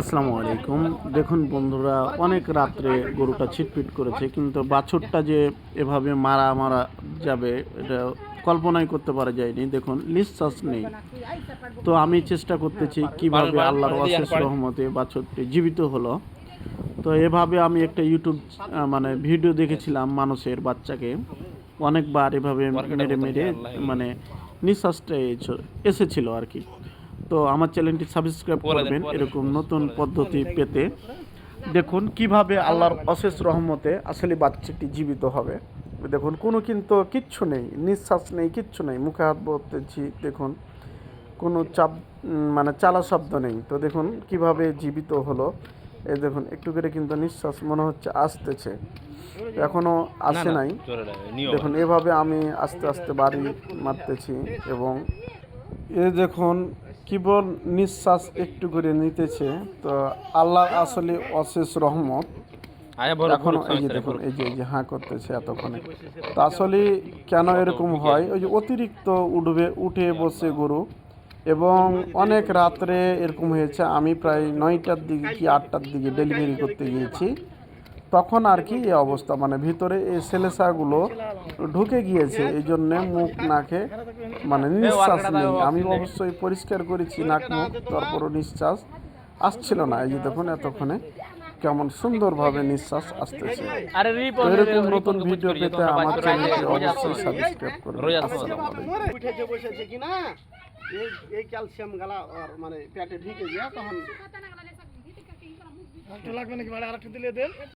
আসসালামু আলাইকুম। দেখুন বন্ধুরা, অনেক রাত্রে গরুটা ছিটপিট করেছে, কিন্তু বাছুরটা যে এভাবে মারা যাবে এটা কল্পনাই করতে পারা যায়নি। দেখুন নিঃশ্বাস নেই। তো আমি চেষ্টা করতেছি কিভাবে আল্লাহর অশেষ রহমতে বাছুরটি জীবিত হলো। তো এভাবে আমি একটা ইউটিউব মানে ভিডিও দেখেছিলাম, মানুষের বাচ্চাকে অনেকবার এভাবে মেরে মেরে মানে নিঃশ্বাসটা এসেছিল আর কি। তো আমার চ্যানেলটি সাবস্ক্রাইব করবেন এরকম নতুন পদ্ধতি পেতে। দেখুন কিভাবে আল্লাহর অশেষ রহমতে আসলে বাচ্চাটি জীবিত হবে। দেখুন কোনো কিন্তু কিচ্ছু নেই, নিঃশ্বাস নেই, কিচ্ছু নেই, মুখে হাত বলতেছি। দেখুন কোনো চাপ মানে চালা শব্দ নেই। তো দেখুন কিভাবে জীবিত হলো। এই দেখুন একটু করে কিন্তু নিঃশ্বাস মনে হচ্ছে আসতেছে, এখনও আসে নাই। দেখুন এভাবে আমি আস্তে আস্তে বাড়ি মারতেছি এবং এ দেখুন কেবল নিঃশ্বাস একটু করে নিতেছে। তো আল্লাহ আসলে অশেষ রহমত। এখনো এই যে দেখুন, এই যে হাঁ করতেছে এতক্ষণে। তো আসলে কেন এরকম হয়, ওই যে অতিরিক্ত উঠে বসে গরু, এবং অনেক রাত্রে এরকম হয়েছে। আমি প্রায় 9টার দিকে কি 8টার দিকে ডেলিভারি করতে গিয়েছি, তখন আর কি এই অবস্থা, মানে ভিতরে এই সেলেসাগুলো ঢুকে গিয়েছে, এই জন্যে মুখ নাকে মানে নিঃশ্বাস নেই। আমি অবশ্যই পরিষ্কার করেছি নাক মুখ, তারপরও নিঃশ্বাস আসছিল না। এই যে দেখুন এতক্ষণে কেমন সুন্দরভাবে নিঃশ্বাস আসতেছে। তো এরকম নতুন ভিডিও পেতে আমার চ্যানেলটি অবশ্যই সাবস্ক্রাইব করবেন। আসসালামু আলাইকুম। এই ক্যালসিয়াম গালা মানে পেটে ঢুকে গিয়া তখন লাগবে নাকি, আরেকটু দিলে দেন।